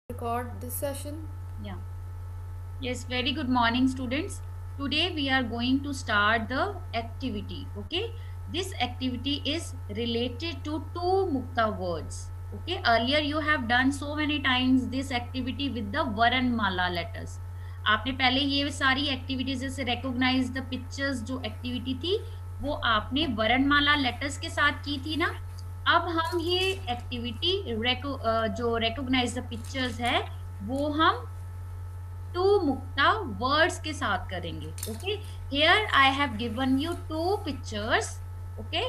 record this session. Yeah. Yes, very good morning, students. Today we are going to start the activity. Okay. This activity is related to two Mukta words. Okay. Earlier you have done so many times this activity with the Varanmala letters. आपने पहले ये सारी activities जैसे recognize the pictures जो activity थी वो आपने वरणमाला letters के साथ की थी ना. अब हम ये एक्टिविटी जो recognize the pictures है वो हम टू मुक्ता वर्ड्स के साथ करेंगे. Okay. Here I have given you two pictures. Okay.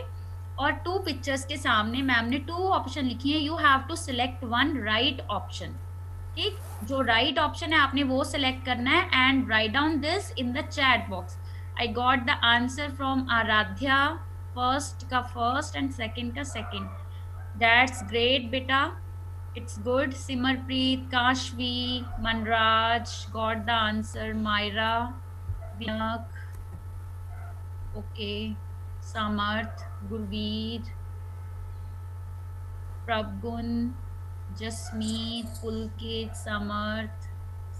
और टू पिक्चर्स के सामने मैम ने टू ऑप्शन लिखी है. You have to select one right option. ठीक. जो राइट ऑप्शन है आपने वो सिलेक्ट करना है and write down this in the chat box. I got the answer from Aaradhya. First का फर्स्ट एंड सेकंड का सेकंड. दैट्स ग्रेट बेटा. It's good. Simarpreet, Kashvi, Manraj got the answer. Myra, Vinayak, okay. Samarth, Gurveer, Prabgun, Jasmeet, Pulkit, Samarth.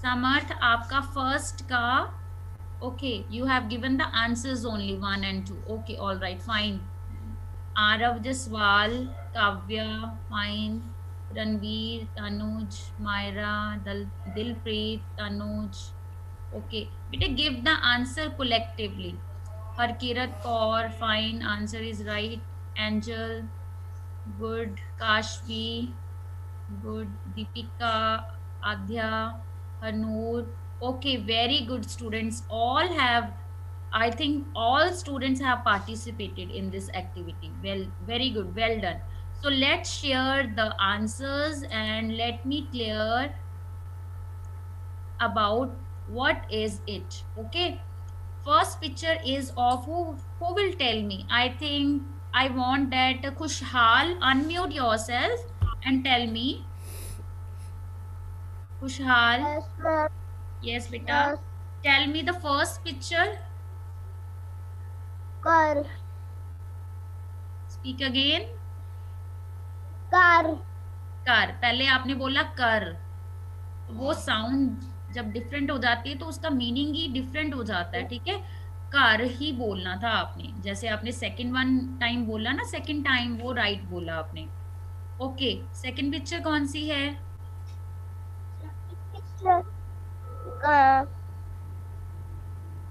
Samarth, आपका first का okay. You have given the answers only 1 and 2. Okay, all right, fine. Arav Jaswal, Kavya, fine. Ranveer, Tanuj, Myra, Dilpreet, Tanuj. Okay. Beta, give the answer collectively. Harkirat Kaur, fine. Answer is right. Angel, good. Kashvi, good. Deepika, Adhya, Hanur. Okay, very good students. I think all students have participated in this activity. Well, very good. Well done. So let's share the answers and let me clear about what is it. Okay. First picture is of who will tell me. I think I want that Khushhal, unmute yourself and tell me. Khushhal. Yes, ma'am. Yes, beta. Yes. Tell me the first picture. Car. Speak again. Car. कर. पहले आपने बोला कर. वो sound जब different हो जाती है तो उसका मीनिंग ही डिफरेंट हो जाता है. ठीक है. कर ही बोलना था आपने. जैसे आपने सेकंड वन टाइम बोला ना, सेकंड टाइम वो राइट बोला आपने. ओके. सेकंड पिक्चर कौन सी है?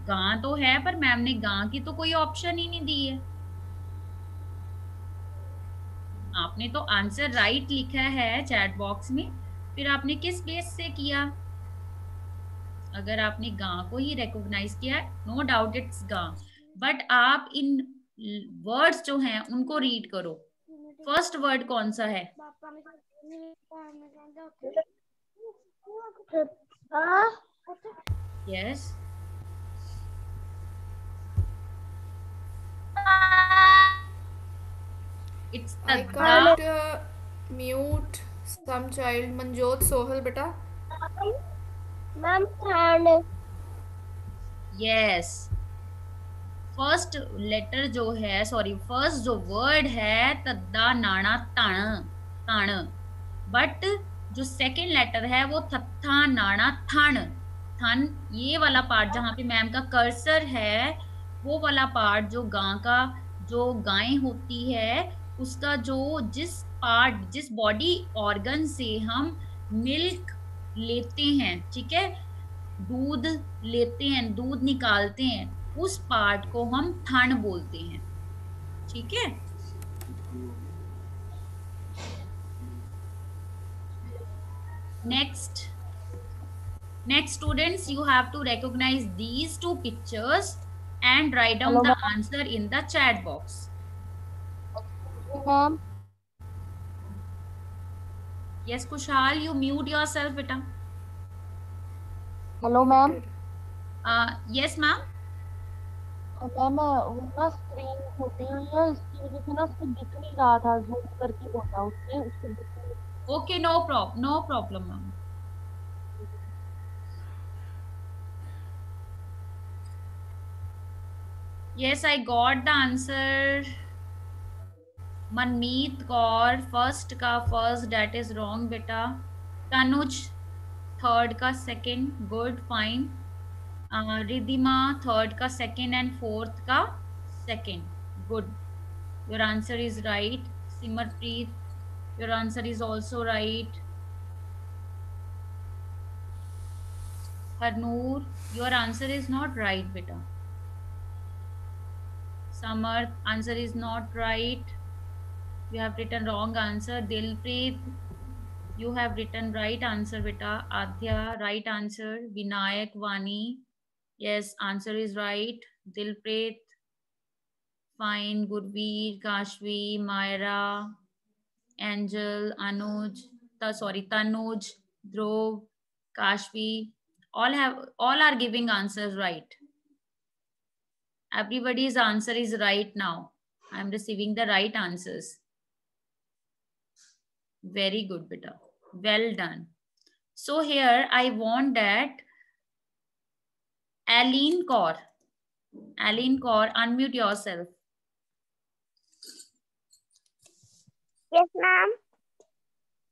गां तो है पर मैम ने गां की तो कोई ऑप्शन ही नहीं दी है. आपने तो आंसर राइट लिखा है चैट बॉक्स में. फिर आपने किस बेस से किया? अगर आपने गां को ही रिकॉग्नाइज किया, नो डाउट इट्स गां, बट आप इन वर्ड्स जो हैं उनको रीड करो. फर्स्ट वर्ड कौन सा है? Yes. It's I can't mute some child. Manjot Sohal, beta. Ma'am, hand. Yes. First letter जो है, सॉरी, फर्स्ट जो वर्ड है तद्दा नाना तण तण, बट जो सेकंड लेटर है वो थत्था नाना थन थन. ये वाला पार्ट जहाँ पे मैम का कर्सर है वो वाला पार्ट जो गां का, जो गायें होती है उसका जो जिस बॉडी ऑर्गन से हम मिल्क लेते हैं, ठीक है, दूध लेते हैं, दूध निकालते हैं, उस पार्ट को हम थन बोलते हैं. ठीक है. next students, you have to recognize these two pictures and write down the answer in the chat box. Ma'am. Yes, Kushal, you mute yourself, beta. Hello, ma'am. Yes, ma'am. Ma'am वो ना screen छोटी हुई है, इसकी वजह से ना उसको दिख नहीं रहा था. जूम करके बोला उसने, उसको दिख नहीं. Okay, no problem, ma'am. Yes, I got the answer. Manmeet Kaur, first का first, that is wrong beta. Tanuj, third का second, good, fine. Ridhima third का सेकंड एंड फोर्थ का second, good, your answer is right. Simarpreet, your answer is also right. Harnoor, your answer is not right बेटा। Samarth, answer is not right. You have written wrong answer. Dilpreet, you have written right answer beta. Adhya, right answer. Vinayak, Vani, yes, answer is right. Dilpreet, fine. Gurveer, Kashvi, Myra, Angel, Anuj, Tanuj, Dhruv, Kashvi, all are giving answers right. Everybody's answer is right now. I am receiving the right answers. Very good, beta. Well done. So here I want that Aline Kaur, unmute yourself. Yes, ma'am.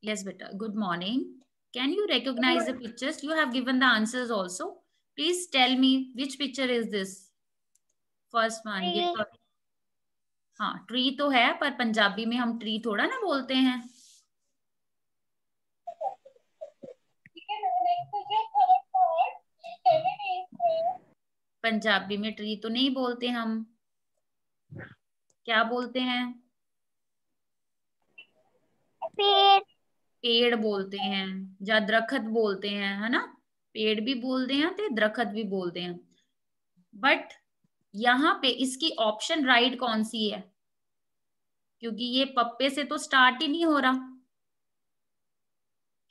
Yes, beta. Good morning. Can you recognize the pictures? You have given the answers also. Please tell me which picture is this? First one. ये Tree. तो हाँ, tree तो है, पर पंजाबी में हम tree थोड़ा ना बोलते हैं। पंजाबी में ट्री तो नहीं बोलते हम, क्या बोलते हैं? पेड़. पेड़ बोलते हैं या दरखत बोलते हैं, है ना? पेड़ भी बोलते हैं तो दरखत भी बोलते हैं। बट यहाँ पे इसकी ऑप्शन राइट कौन सी है? क्योंकि ये पप्पे से तो स्टार्ट ही नहीं हो रहा।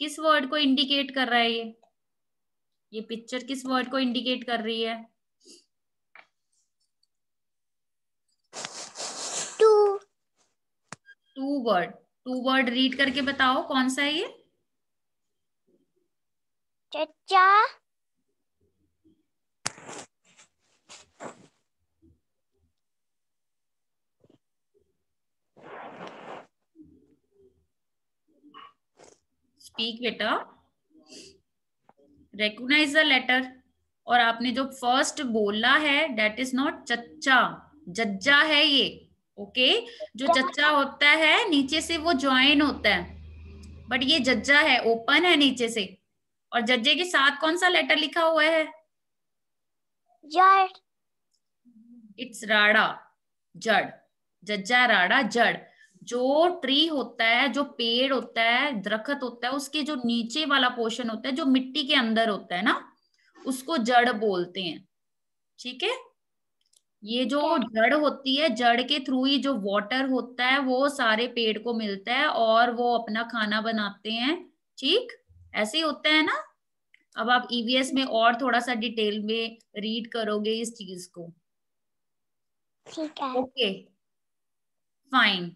किस वर्ड को इंडिकेट कर रहा है ये पिक्चर किस वर्ड को इंडिकेट कर रही है? टू वर्ड रीड करके बताओ कौन सा है ये? चचा. स्पीक बेटा, रेकग्नाइज द लेटर। और आपने जो फर्स्ट बोला है दैट इज नॉट चच्चा, जज्जा है ये। ओके, जो चच्चा होता है नीचे से वो ज्वाइन होता है, बट ये जज्जा है, ओपन है नीचे से। और जज्जे के साथ कौन सा लेटर लिखा हुआ है? जड़. इट्स राड़ा, जड़। जज्जा, राड़ा, जड़। जो ट्री होता है, जो पेड़ होता है, दरखत होता है, उसके जो नीचे वाला पोर्शन होता है, जो मिट्टी के अंदर होता है ना, उसको जड़ बोलते हैं। ठीक है? ये जो जड़ होती है, जड़ के थ्रू ही जो वाटर होता है वो सारे पेड़ को मिलता है और वो अपना खाना बनाते हैं। ठीक, ऐसे ही होता है ना? अब आप ईवीएस में और थोड़ा सा डिटेल में रीड करोगे इस चीज को। ठीक है. Okay, fine.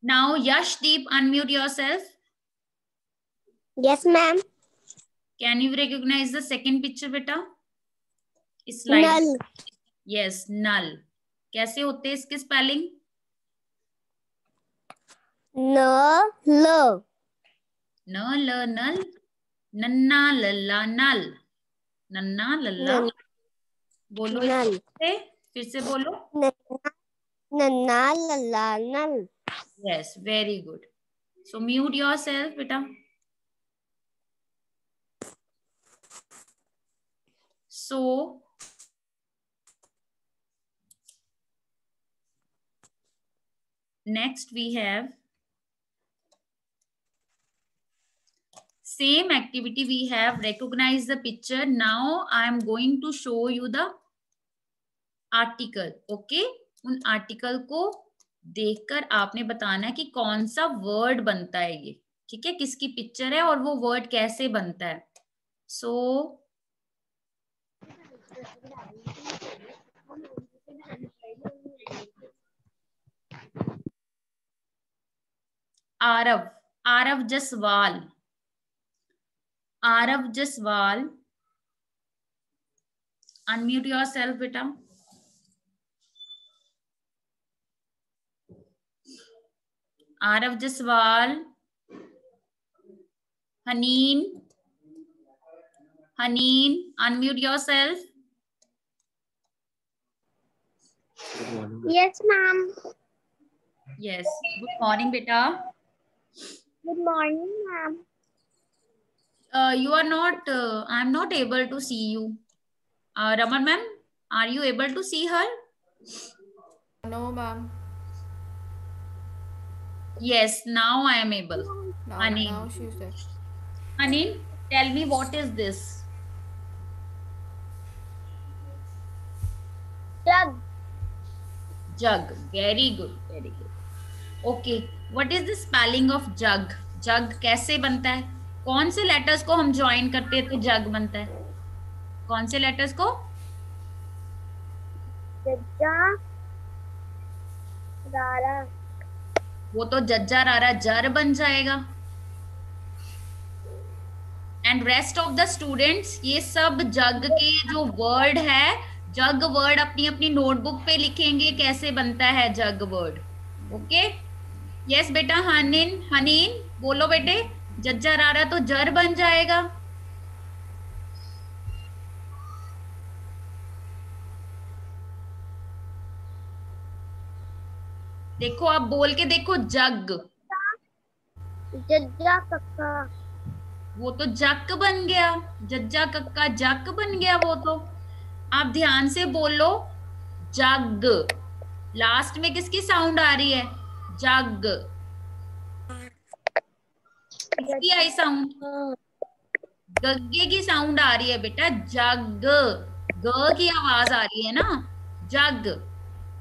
Now Yashdeep, unmute yourself. Yes, ma'am. Can you recognise the second picture बेटा? स्लाइड। नल. यस, नल। कैसे होते हैं इसके स्पेलिंग? न ल. न ल नल, नन्ना लल्ला नल, नन्ना लल्ला। बोलो नल. फिर से बोलो। नन्ना लल्ला नल. Yes, very good. So mute yourself बेटा। So next we have same activity. We have recognize the picture. Now I am going to show you the article. Okay, उन आर्टिकल को देखकर आपने बताना है कि कौन सा वर्ड बनता है ये। ठीक है, किसकी पिक्चर है और वो वर्ड कैसे बनता है। सो आरव, आरव जसवाल, आरव जसवाल, अनम्यूट योरसेल्फ बेटा। Aarav Jaswal, हनीन, Haneen, unmute yourself. Yes, ma'am. Yes. Good morning, beta. Good morning, ma'am. You are not. I'm not able to see you. Raman ma'am, are you able to see her? No, ma'am. Yes. Now I am able. Now Haneen. she's there. Haneen, tell me what is this? Jug. Jug. Very good. Very good. Okay. What is the spelling of jug? Jug कैसे बनता है? कौन से letters को हम join करते हैं तो जग बनता है? कौन से लेटर्स को? जज्जा. रारा. वो तो जज्जा रारा जर बन जाएगा. And rest of the students, ये सब जग के जो वर्ड है, जग वर्ड अपनी अपनी नोटबुक पे लिखेंगे कैसे बनता है जग वर्ड. ओके. यस बेटा. हनीन, हनीन बोलो बेटे. जज्जा रारा तो जर बन जाएगा. देखो आप बोल के देखो. जग. जज्जा कक्का. वो तो जक बन गया. जज्जा कक्का जक बन गया वो तो. आप ध्यान से बोलो. जग. लास्ट में किसकी साउंड आ रही है? जग. किसकी आई साउंड? गग्गे की साउंड आ रही है बेटा. जग. ग की आवाज आ रही है ना. जग.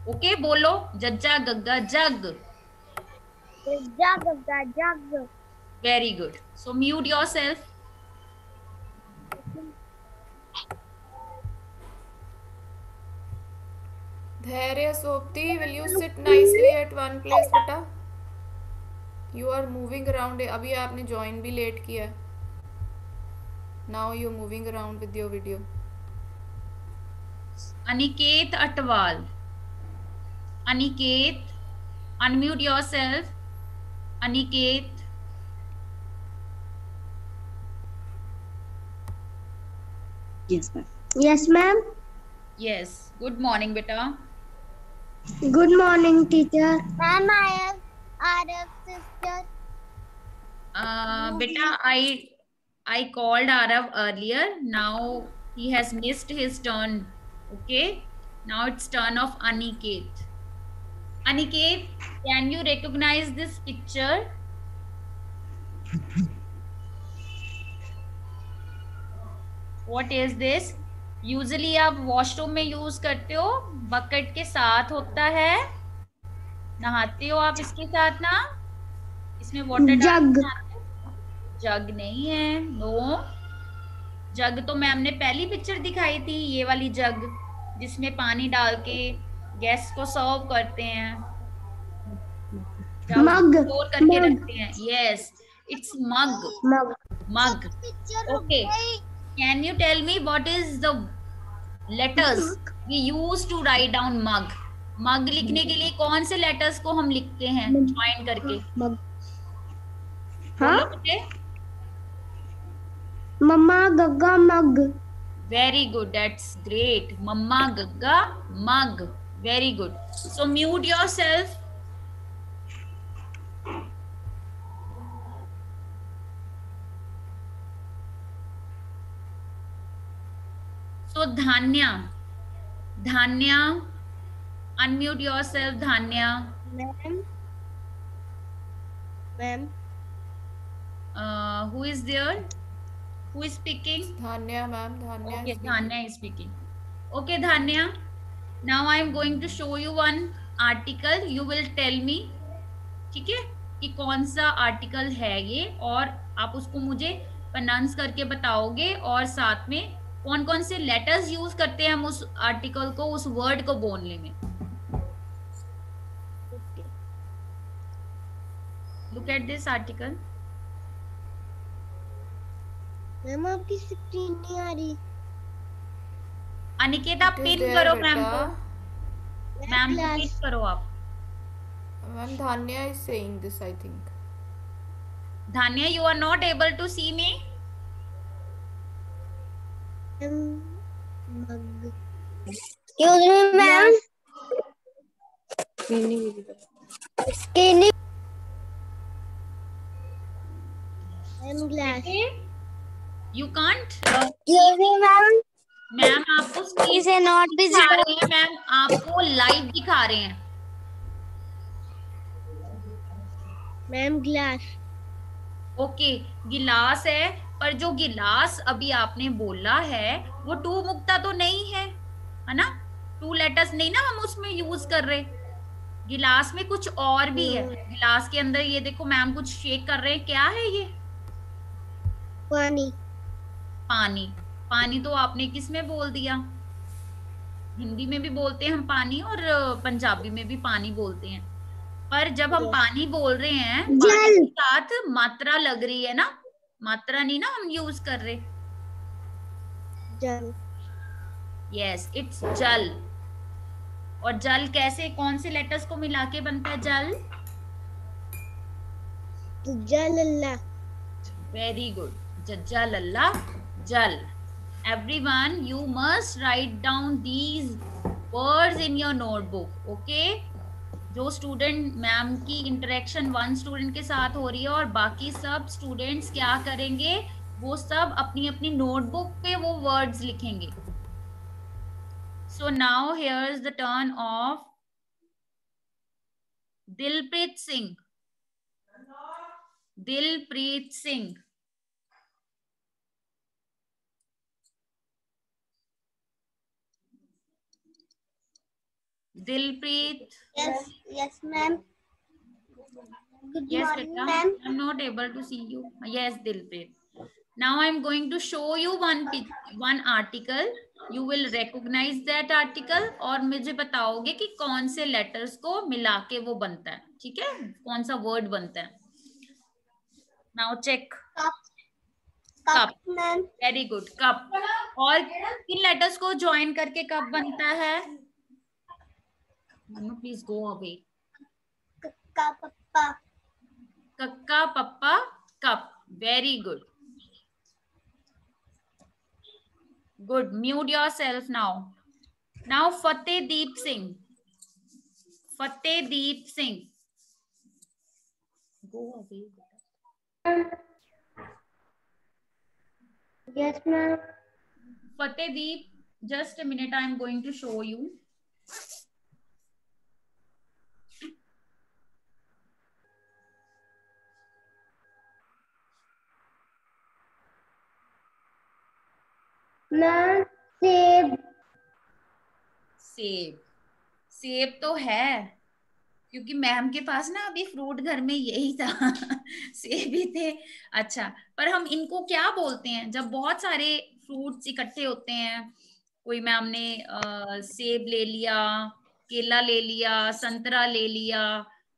ओके बोलो. जज्जा गग्गा जग. जज्जा कक्का जग. Very good. So mute yourself. Dhairya Sopti, will you sit nicely at one place, बेटा? You are moving around. अभी आपने join भी late किया. Now you're moving around with your video. Aniket Atwal. Aniket, unmute yourself. Aniket. Yes, ma'am. Yes, ma'am. Yes. Good morning, beta. Good morning, teacher. Ma'am, I am Arab's sister. Beta, I called Arav earlier. Now he has missed his turn. Okay. Now it's turn of Aniket. Aniket, can you recognize this picture? What is this? Usually आप washroom में use करते हो. Bucket के साथ होता है. नहाते हो आप इसके साथ ना. इसमें वाटर जग. जग नहीं है. नो. जग तो मैम ने पहली पिक्चर दिखाई थी. ये वाली जग जिसमें पानी डाल के गैस को सर्व करते हैं. मग. स्टोर करके रखते हैं. Yes, it's mug. Mug. Mug. Okay. Can you tell me what is the letters we use to write down mug? मग लिखने के लिए कौन से लेटर्स को हम लिखते हैं ज्वाइन करके? मग. हाँ? मम्मा गग्गा मग. Very good. That's great. Mamma gagga mug. Very good. So mute yourself. So Dhanya. Dhanya, unmute yourself. Dhanya. Ma'am. Ma'am. Who is there? Who is speaking? Dhanya, ma'am. Dhanya. Okay, is speaking. Dhanya is speaking. Okay, Dhanya. Now I am going to show you one article. You will tell me, ठीक है, कि कौन सा article है ये, और आप उसको मुझे प्रोनाउंस करके बताओगे, और साथ में कौन कौन से लेटर्स यूज करते हैं हम उस आर्टिकल को, उस वर्ड को बोलने में. Look at this article. Ma'am आपकी स्क्रीन नहीं आ रही. अनिकेत आप It is पिन there, करो मैम बेटा. को. मैम को पिन करो आप. Ma'am, Dhanya is saying this, I think. Dhanya, you are not able to see me. Excuse me, ma'am. Skinny. I'm glass. You can't. Excuse me, ma'am. Ma'am आपको screen Is not दिखा visible. रहे हैं, ma'am आपको live दिखा रहे हैं। Ma'am, glass. Okay, गिलास है, पर जो गिलास अभी आपने बोला है वो टू मुक्ता तो नहीं है ना? टू लेटर्स नहीं ना हम उसमें यूज कर रहे। गिलास में कुछ और भी है। गिलास के अंदर ये देखो मैम कुछ शेक कर रहे हैं, क्या है ये? पानी. पानी। पानी तो आपने किस में बोल दिया? हिंदी में भी बोलते हैं हम पानी, और पंजाबी में भी पानी बोलते हैं। पर जब हम पानी बोल रहे हैं, पानी के साथ मात्रा लग रही है ना, मात्रा नहीं ना हम यूज कर रहे। जल. यस, इट्स जल। और जल कैसे, कौन से लेटर्स को मिला के बनता है जल? जल अल्लाह. वेरी गुड, जल अल्लाह, जल। Everyone, you must write down these words in your notebook, okay? जो स्टूडेंट मैम की इंटरेक्शन वन स्टूडेंट के साथ हो रही है और बाकी सब स्टूडेंट्स क्या करेंगे, वो सब अपनी अपनी नोटबुक पे वो वर्ड्स लिखेंगे। So now here is the turn off Dilpreet Singh. Dilpreet Singh, Dilpreet. Yes, ma'am. Good Yes, morning, beta. ma'am. I'm not able to see you. Yes, Dilpreet. Now I'm going to show you one article. You will recognize that article और मुझे बताओगे कि कौन से letters को मिला के वो बनता है, ठीक है? कौन सा word बनता है? Now check. Cup, ma'am. Very good. Cup. और किन letters को join करके cup बनता है? Manu, please go away. Papa. Kakka, papa, cup. Very good. Good. Mute yourself now. Now Fatehdeep Singh. Fatehdeep Singh. Go away. Yes, ma'am. Fatehdeep, just a minute. I am going to show you. Ma'am, सेब. सेब। सेब तो है, क्योंकि ma'am के पास ना अभी fruit घर में यही था सेब ही थे। अच्छा, पर हम इनको क्या बोलते हैं जब बहुत सारे फ्रूट्स इकट्ठे होते हैं? कोई मैम ने सेब ले लिया, केला ले लिया, संतरा ले लिया,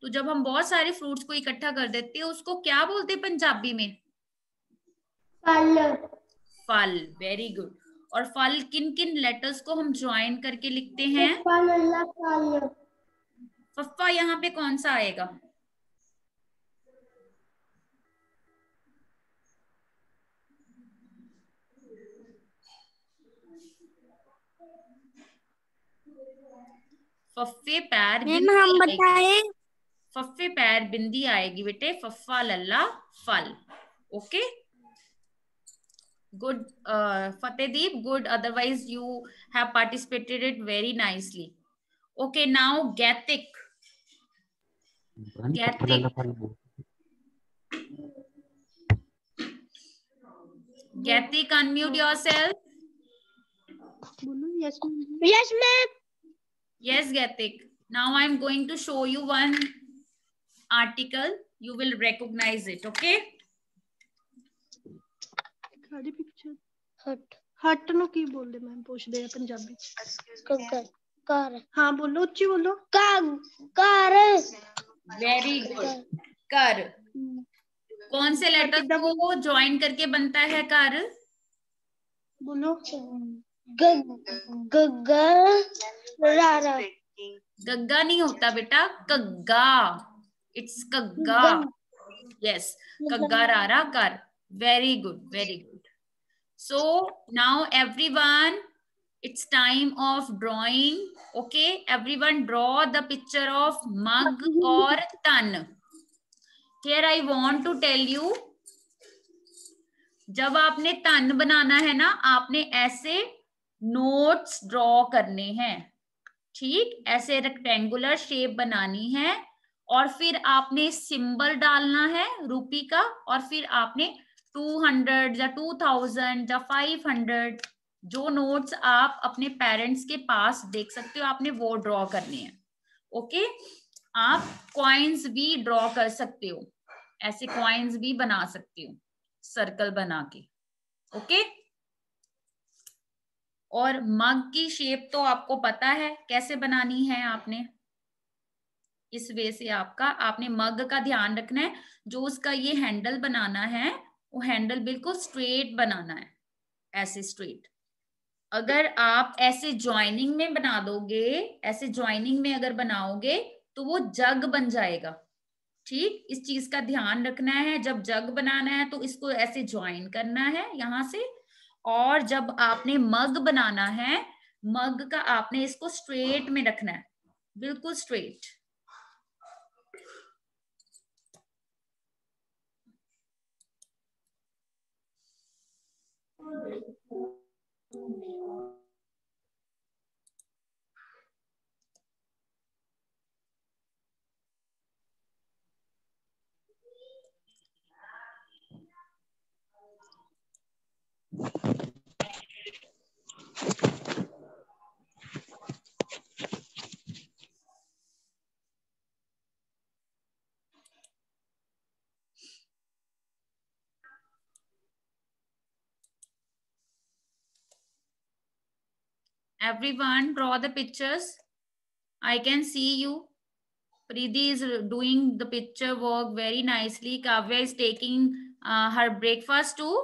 तो जब हम बहुत सारे फ्रूट्स को इकट्ठा कर देते हैं उसको क्या बोलते हैं पंजाबी में? फल. फल। Very good. और फल किन किन लेटर्स को हम ज्वाइन करके लिखते हैं? फल. फफ्फा यहाँ पे कौन सा आएगा? फफ्फे पैर बिंदी हम आएगी। बताए. फफ्फे पैर बिंदी आएगी बेटे, फफ्फा लल्ला फल। Okay, good Fatehdeep, good, otherwise you have participated it very nicely. Okay, now Gatik. Gatik, unmute yourself. Yes, ma'am. Yes, Gatik. Now I'm going to show you one article. You will recognize it, okay? ਹੱਟ ਨੂੰ ਕੀ ਬੋਲਦੇ ma'am ਪੁੱਛਦੇ ਆ ਪੰਜਾਬੀ ਚ? Car. ਹਾਂ ਬੋਲੋ, ਉੱਚੀ ਬੋਲੋ। Car. Very good. कर। कौन से लेटर को ज्वाइन करके बनता है कर? बोलो। गग्गा. रारा. गग्गा नहीं होता बेटा, कग्गा। इट्स कग्गा। यस, कग्गा रारा कर। Very good, very good. So now everyone, it's time of drawing. Okay, everyone draw the picture of mug or tan. Here I want to tell you, जब आपने तन बनाना है ना, आपने ऐसे नोट्स ड्रॉ करने हैं, ठीक, ऐसे रेक्टेंगुलर शेप बनानी है, और फिर आपने सिंबल डालना है रुपी का, और फिर आपने 200 या 2000 या 500 जो नोट्स आप अपने पेरेंट्स के पास देख सकते हो, आपने वो ड्रॉ करने हैं। ओके, आप कॉइन्स भी ड्रॉ कर सकते हो, ऐसे कॉइन्स भी बना सकते हो सर्कल बना के। ओके, और मग की शेप तो आपको पता है कैसे बनानी है आपने, इस वे से आपने मग का ध्यान रखना है, जो उसका ये हैंडल बनाना है वो हैंडल बिल्कुल स्ट्रेट बनाना है, ऐसे स्ट्रेट। अगर आप ऐसे ज्वाइनिंग में बना दोगे, ऐसे ज्वाइनिंग में अगर बनाओगे तो वो जग बन जाएगा, ठीक, इस चीज का ध्यान रखना है। जब जग बनाना है तो इसको ऐसे ज्वाइन करना है यहां से, और जब आपने मग बनाना है, मग का आपने इसको स्ट्रेट में रखना है, बिल्कुल straight. Everyone draw the pictures. I can see you. Preeti is doing the picture work very nicely. Kavya is taking her breakfast too.